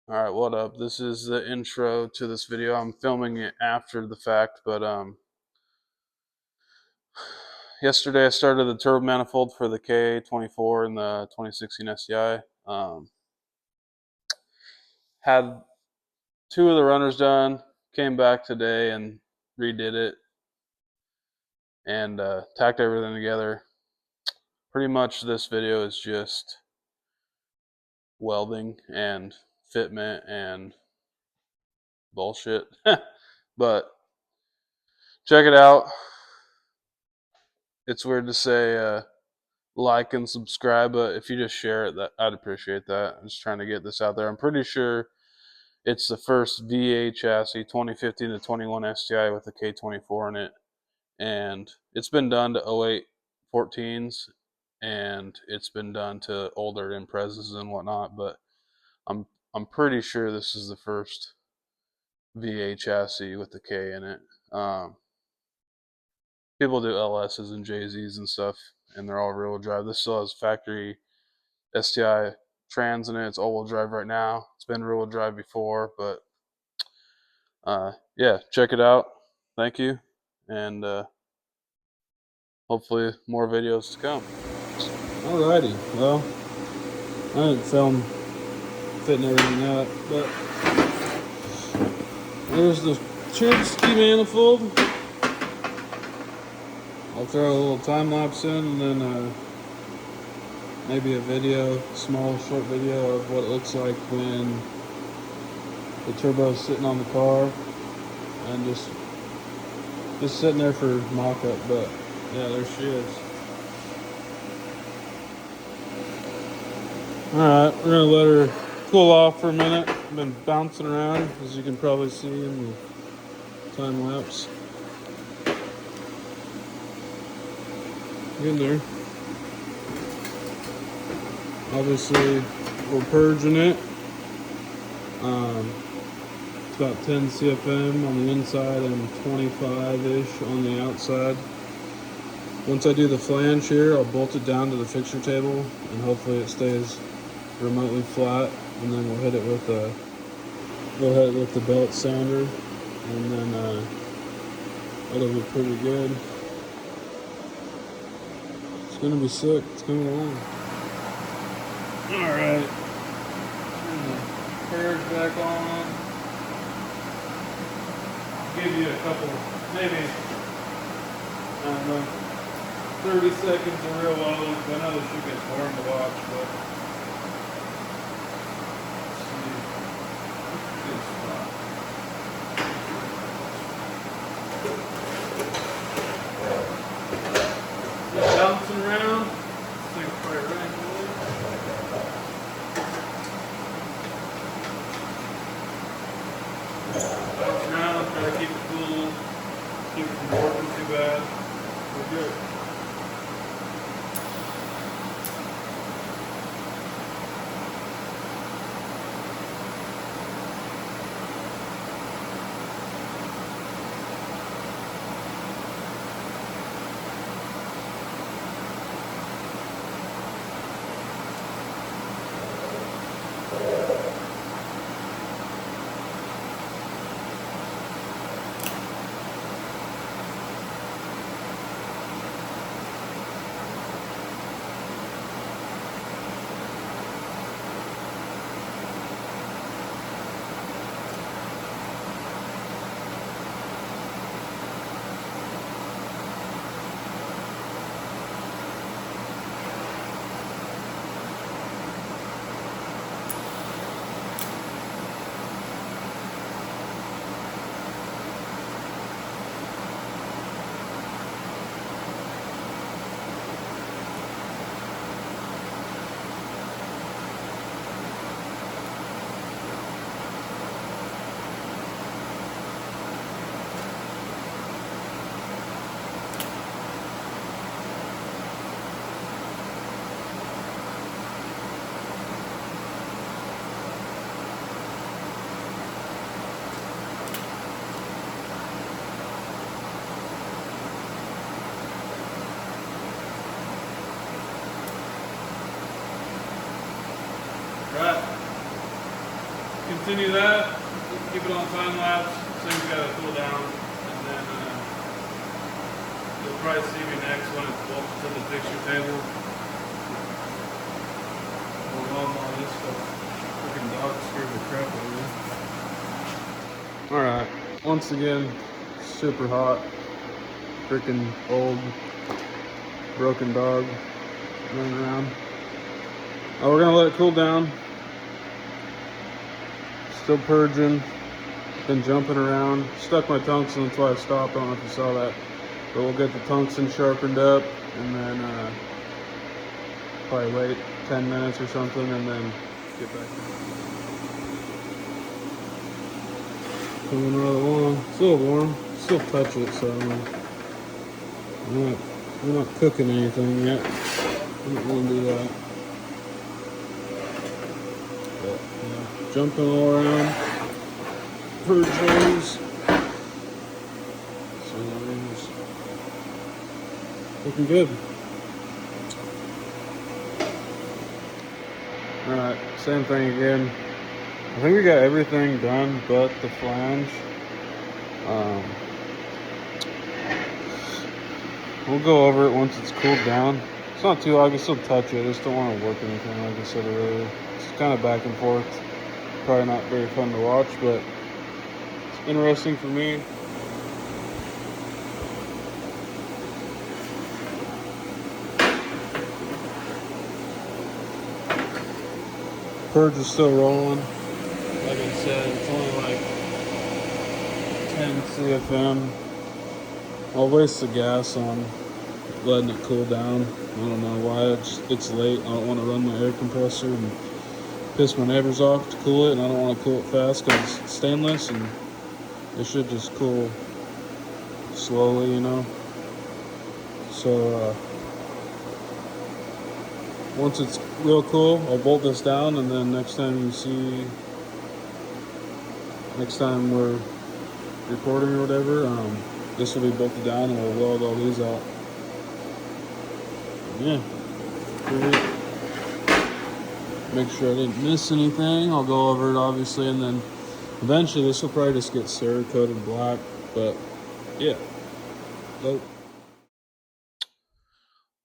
Alright, what up? This is the intro to this video. I'm filming it after the fact, but yesterday I started the turbo manifold for the K24 and the 2016 STI. Had two of the runners done, came back today and redid it and tacked everything together. Pretty much this video is just welding and fitment and bullshit. But check it out. It's weird to say like and subscribe, but if you just share it, that I'd appreciate that. I'm just trying to get this out there. I'm pretty sure it's the first V8 chassis 2015 to 21 STI with a K24 in it, and it's been done to 08 14s, and it's been done to older Imprezas and whatnot. But I'm pretty sure this is the first V8 chassis with the K in it. People do LSs and JZs and stuff, and they're all rear-wheel drive. This still has factory STI trans in it. It's all-wheel drive right now. It's been rear-wheel drive before, but yeah, check it out. Thank you, and hopefully more videos to come. Alrighty, well, I didn't film fitting everything up, but there's the Cherokee manifold. I'll throw a little time lapse in, and then maybe a video, small short video of what it looks like when the turbo's sitting on the car and just sitting there for mock-up. But yeah, there she is. Alright, we're gonna let her cool off for a minute. I've been bouncing around, as you can probably see in the time lapse. In there. Obviously, we're purging it. It's about 10 CFM on the inside and 25-ish on the outside. Once I do the flange here, I'll bolt it down to the fixture table, and hopefully it stays remotely flat. And then we'll hit it with the belt sander, and then that'll be pretty good. It's gonna be sick. It's coming along. Alright. Turn the purge back on. Give you a couple, maybe, I don't know, 30 seconds of real low. I know this shit gets boring to watch, but let's see. Good spot. Just bouncing around. This thing's quite right. Bounce around, try to keep it cool, keep it from working too bad. We're good. continue that, keep it on time lapse. Things gotta cool down, and then you'll probably see me next when it's bolted to the fixture table. All this stuff. Freaking dog scared the crap out of me. Alright, once again, super hot. Freaking old, broken dog running around. We're gonna let it cool down. Still purging. Been jumping around. Stuck my tungsten, that's why I stopped. I don't know if you saw that. But we'll get the tungsten sharpened up and then probably wait 10 minutes or something and then get back. Coming right along. Still warm. Still touch it, so we're not cooking anything yet. I don't want to do that. But, yeah, jumping all around. Purge hose. So everything's looking good. Alright, same thing again. I think we got everything done but the flange. We'll go over it once it's cooled down. It's not too hot, I can still touch it. I just don't want to work anything like I said earlier. It's kind of back and forth. Probably not very fun to watch, but it's interesting for me. Purge is still rolling. Like I said, it's only like 10 CFM. I'll waste the gas on letting it cool down. I don't know why. It's late. I don't want to run my air compressor and piss my neighbors off to cool it, and I don't want to cool it fast because it's stainless and it should just cool slowly, you know. So once it's real cool, I'll bolt this down, and then next time we're recording or whatever, this will be bolted down and we'll weld all these out. Yeah. Make sure I didn't miss anything. I'll go over it obviously, and then eventually this will probably just get Cerakoted black, but yeah. Dope.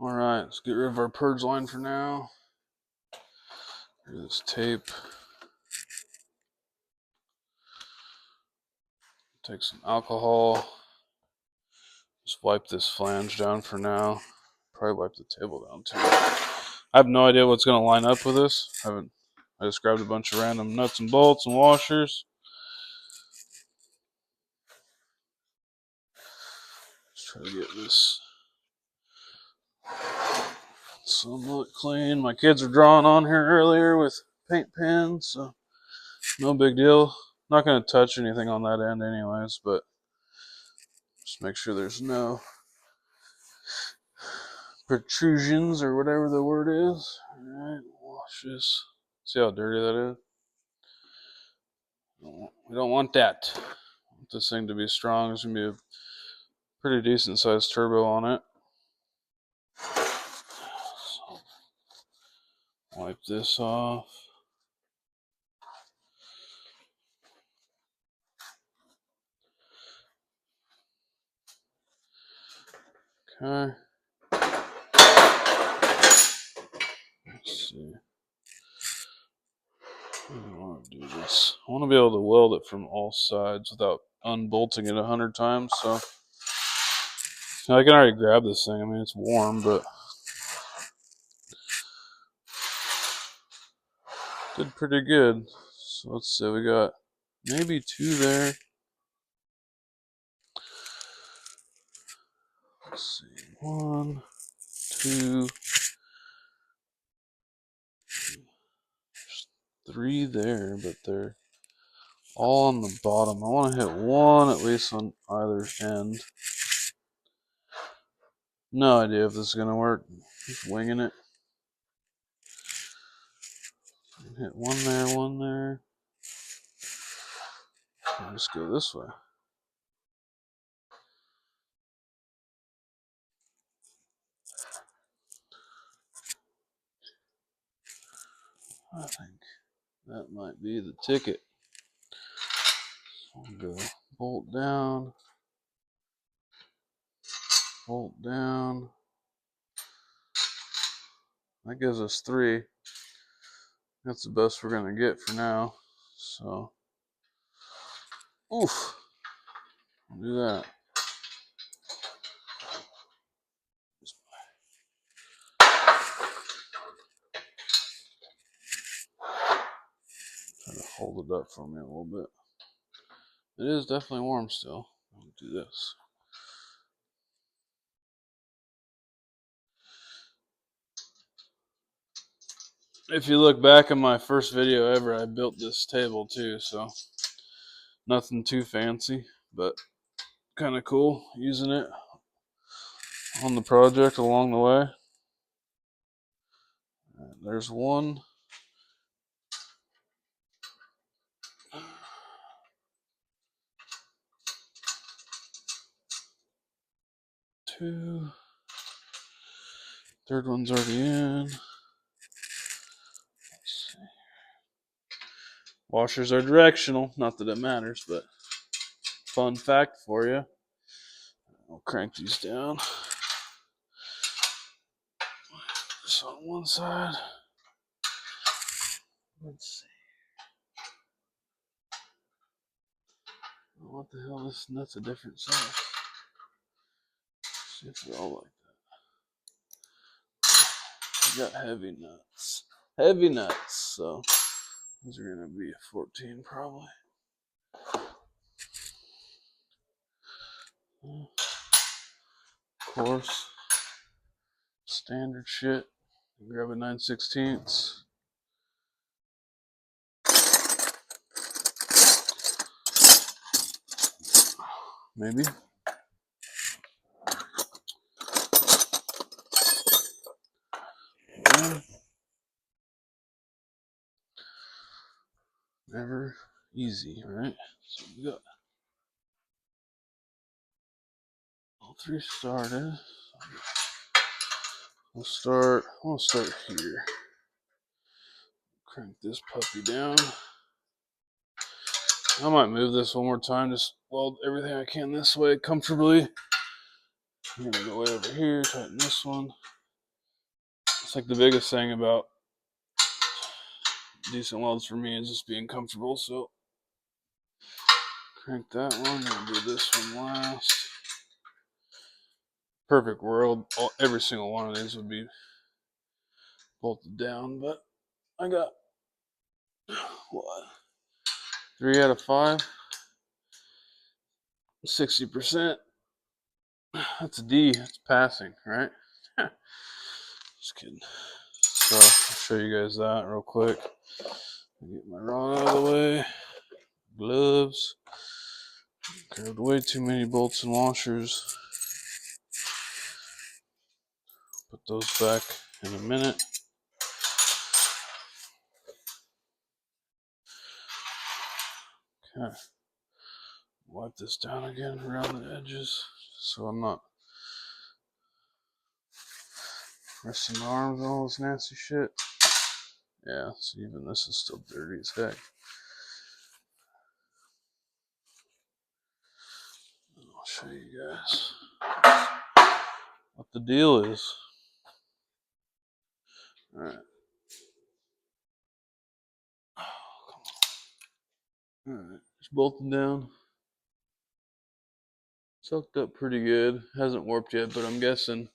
Alright, let's get rid of our purge line for now. Here's this tape. Take some alcohol. Just wipe this flange down for now. Probably wipe the table down too. I have no idea what's going to line up with this. I just grabbed a bunch of random nuts and bolts and washers. Let's try to get this somewhat clean. My kids were drawing on here earlier with paint pens, so no big deal. Not going to touch anything on that end anyways, but just make sure there's no protrusions or whatever the word is. Alright, wash this. See how dirty that is? We don't want that. I want this thing to be strong. There's going to be a pretty decent sized turbo on it. So, wipe this off. Okay. Let's see. I want to do this. I want to be able to weld it from all sides without unbolting it 100 times. So I can already grab this thing. I mean, it's warm, but did pretty good. So let's see. We got maybe 2 there. Let's see. 1, 2, 3 there, but they're all on the bottom. I want to hit 1 at least on either end. No idea if this is going to work. Just winging it. Hit 1 there, 1 there. I'll just go this way. I think that might be the ticket. Go bolt down, bolt down. That gives us 3. That's the best we're gonna get for now. So, oof, I'll do that. Try to hold it up for me a little bit. It is definitely warm still. I'll do this. If you look back in my first video ever, I built this table too, so nothing too fancy, but kind of cool using it on the project along the way. There's 1. 2. Third one's already in. Let's see. Washers are directional. Not that it matters, but fun fact for you. I'll crank these down. This on one side. Let's see. What the hell? This nut's a different size. See if they're all like that. We got heavy nuts. Heavy nuts. So these are gonna be a 14 probably. Of course, standard shit. Grab a 9/16. Maybe. Yeah. Never easy, right? So we got all 3 started. We'll start here. Crank this puppy down. I might move this one more time, just weld everything I can this way comfortably. I'm gonna go way over here, tighten this one. It's like the biggest thing about decent welds for me is just being comfortable, so crank that one, I'll do this one last. Perfect world, every single one of these would be bolted down, but I got, what, 3 out of 5, 60%. That's a D, that's passing, right? Just kidding. So I'll show you guys that real quick. Get my rod out of the way. Gloves. Grabbed way too many bolts and washers. Put those back in a minute. Okay. Wipe this down again around the edges so I'm not resting my arms on all this nasty shit. Yeah, so even this is still dirty as heck. I'll show you guys what the deal is. Alright. Oh, come on. Alright, it's bolted down. Soaked up pretty good. Hasn't warped yet, but I'm guessing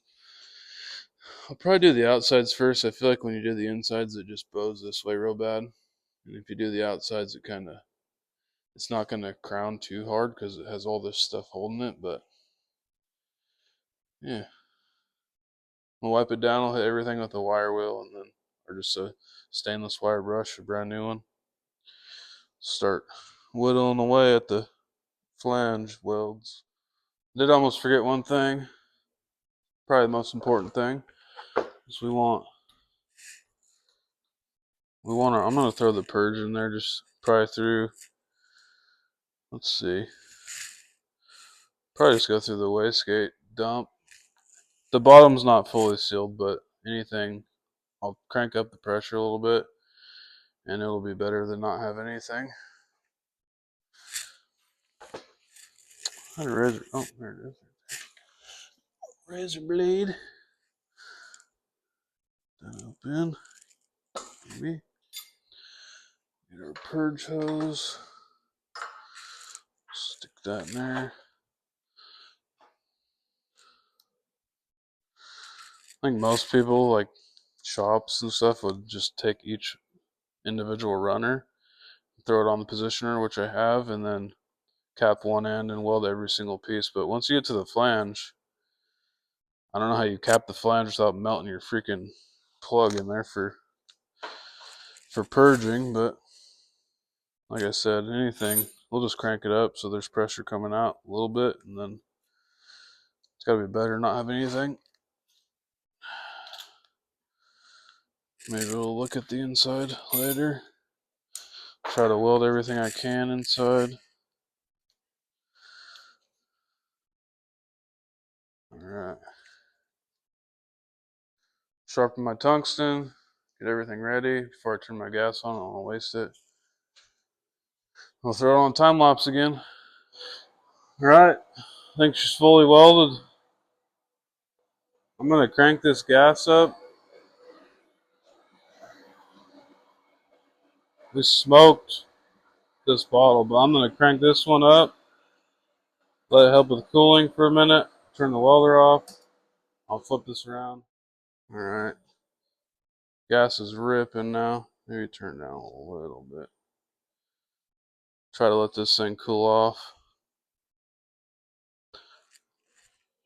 I'll probably do the outsides first. I feel like when you do the insides, it just bows this way real bad. And if you do the outsides, it's not going to crown too hard because it has all this stuff holding it. But yeah, I'll wipe it down. I'll hit everything with a wire wheel and then, or just a stainless wire brush, a brand new one. Start whittling away at the flange welds. Did almost forget one thing. Probably the most important thing is I'm going to throw the purge in there, just probably through, let's see, probably just go through the wastegate dump. The bottom's not fully sealed, but anything, I'll crank up the pressure a little bit and it'll be better than not have anything. Not a razor. Oh, there it is. Razor blade. That open. Maybe. Get our purge hose. Stick that in there. I think most people, like shops and stuff, would just take each individual runner, throw it on the positioner, which I have, and then cap one end and weld every single piece. But once you get to the flange, I don't know how you cap the flange without melting your freaking plug in there for purging, but like I said, anything, we'll just crank it up so there's pressure coming out a little bit, and then it's got to be better not have anything. Maybe we'll look at the inside later. Try to weld everything I can inside. Alright. Sharpen my tungsten. Get everything ready before I turn my gas on. I don't want to waste it. I'll throw it on time lapse again. Alright. I think she's fully welded. I'm going to crank this gas up. We smoked this bottle, but I'm going to crank this one up. Let it help with cooling for a minute. Turn the welder off. I'll flip this around. Alright. Gas is ripping now. Maybe turn down a little bit. Try to let this thing cool off.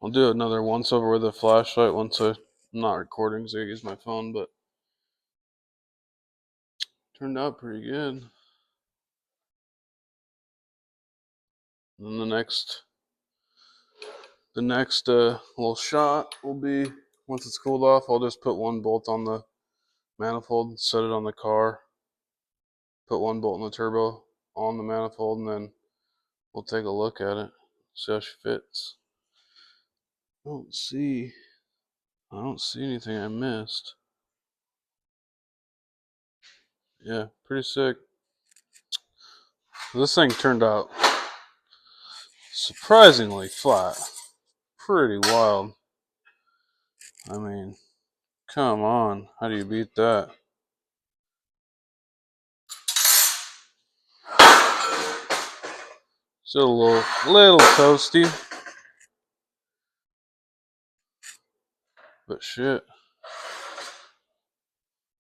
I'll do another once over with a flashlight once I'm not recording because I use my phone, but turned out pretty good. And then the next little shot will be, once it's cooled off, I'll just put one bolt on the manifold, set it on the car, put one bolt in the turbo on the manifold, and then we'll take a look at it, see how she fits. I don't see anything I missed. Yeah, pretty sick. This thing turned out surprisingly flat. Pretty wild. I mean, come on. How do you beat that? Still a little toasty. But shit.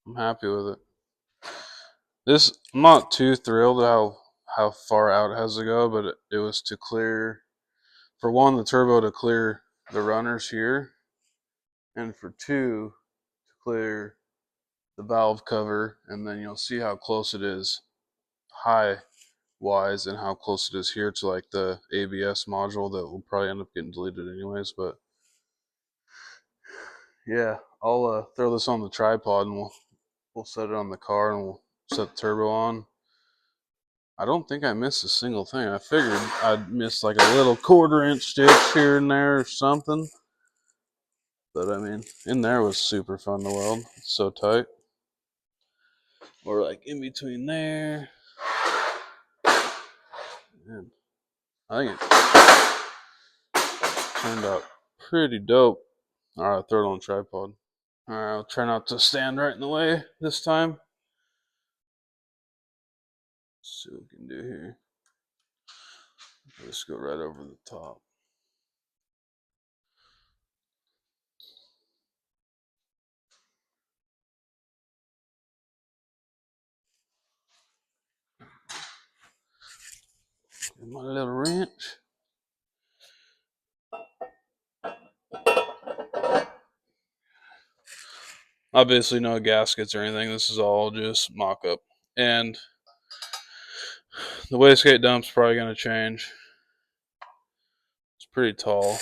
I'm happy with it. I'm not too thrilled how far out it has to go, but it was to clear, for one, the turbo to clear the runners here, and for two, to clear the valve cover, and then you'll see how close it is high wise and how close it is here to like the ABS module that will probably end up getting deleted anyways. But yeah, I'll throw this on the tripod and we'll set it on the car and we'll set the turbo on. I don't think I missed a single thing. I figured I'd miss like a little 1/4 inch stitch here and there or something. But I mean, in there was super fun to weld. It's so tight. Or like in between there. And I think it turned out pretty dope. Alright, I'll throw it on the tripod. Alright, I'll try not to stand right in the way this time. Let's see what we can do here. Let's go right over the top. Get my little wrench. Obviously, no gaskets or anything. This is all just mock up. And the wastegate dump's probably going to change. It's pretty tall.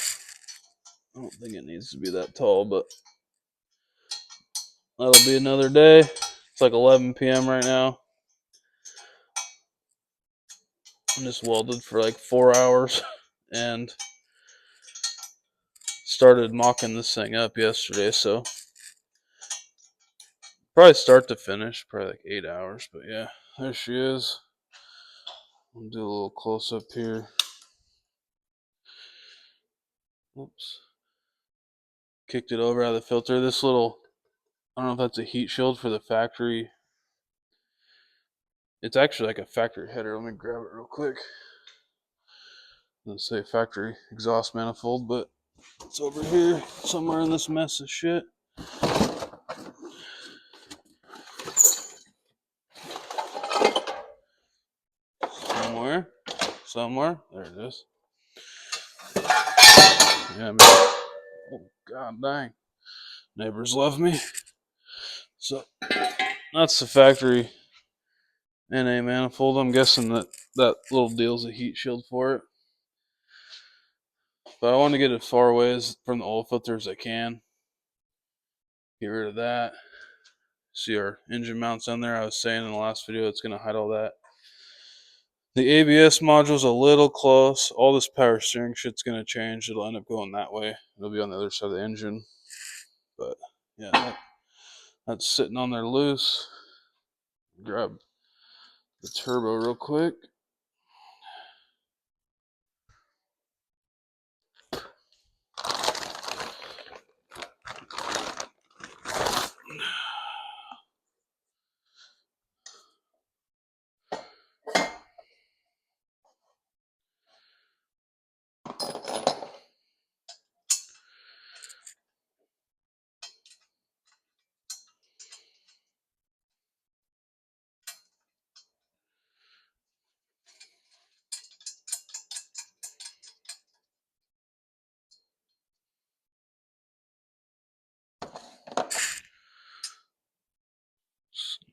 I don't think it needs to be that tall, but that'll be another day. It's like 11 p.m. right now. I just welded for like 4 hours and started mocking this thing up yesterday, so probably start to finish, probably like 8 hours. But yeah, there she is. I'll do a little close up here. Whoops. Kicked it over out of the filter. This little, I don't know if that's a heat shield for the factory. It's actually like a factory header. Let me grab it real quick. Let's say factory exhaust manifold, but it's over here somewhere in this mess of shit. Somewhere. There it is. Yeah, man. Oh, god dang. Neighbors love me. So that's the factory NA manifold. I'm guessing that little deal's a heat shield for it. But I want to get it as far away from the oil filter as I can. Get rid of that. See our engine mounts on there. I was saying in the last video it's going to hide all that. The ABS module's a little close. All this power steering shit's going to change. It'll end up going that way. It'll be on the other side of the engine. But yeah, that's sitting on there loose. Grab the turbo real quick.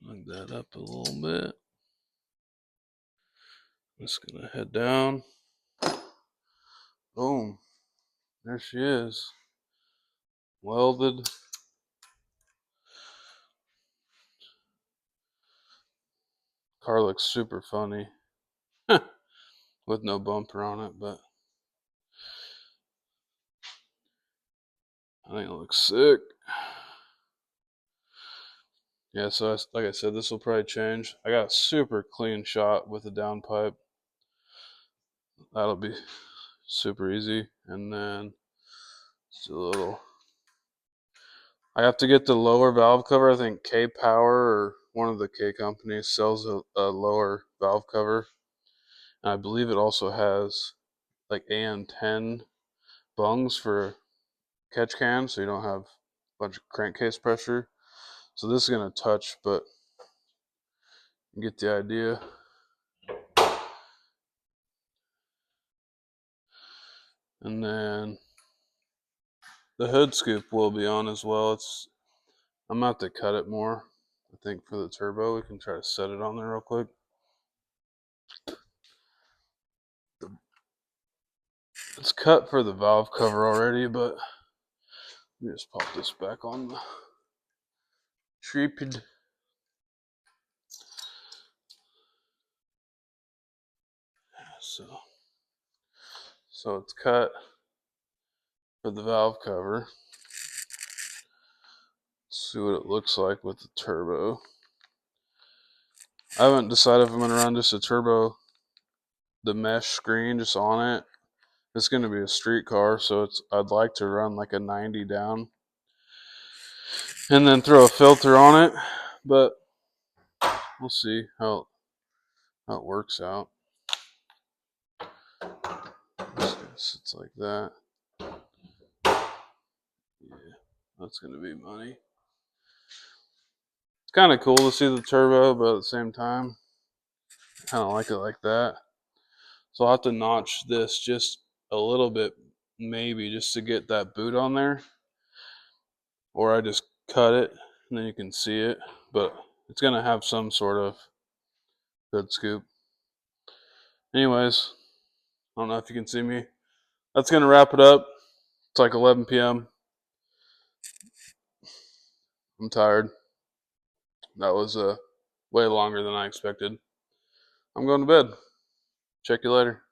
Snug that up a little bit. Just gonna head down. Boom. There she is. Welded. Car looks super funny. With no bumper on it, but I think it looks sick. Yeah, so like I said, this will probably change. I got a super clean shot with the downpipe. That'll be super easy. And then just a little. I have to get the lower valve cover. I think K Power or one of the K companies sells a lower valve cover. And I believe it also has like AN10 bungs for catch can, so you don't have a bunch of crankcase pressure. So this is going to touch, but you get the idea. And then the hood scoop will be on as well. I'm going to have to cut it more. I think for the turbo, we can try to set it on there real quick. It's cut for the valve cover already, but let me just pop this back on the tripod. So it's cut for the valve cover. Let's see what it looks like with the turbo. I haven't decided if I'm going to run just a turbo, the mesh screen just on it. It's going to be a street car, so I'd like to run like a 90 down and then throw a filter on it, but we'll see how it works out. It's like that. Yeah, that's going to be money. It's kind of cool to see the turbo, but at the same time, I kind of like it like that. So I'll have to notch this just a little bit, maybe, just to get that boot on there. Or I just cut it, and then you can see it. But it's going to have some sort of hood scoop. Anyways, I don't know if you can see me. That's going to wrap it up. It's like 11 p.m. I'm tired. That was way longer than I expected. I'm going to bed. Check you later.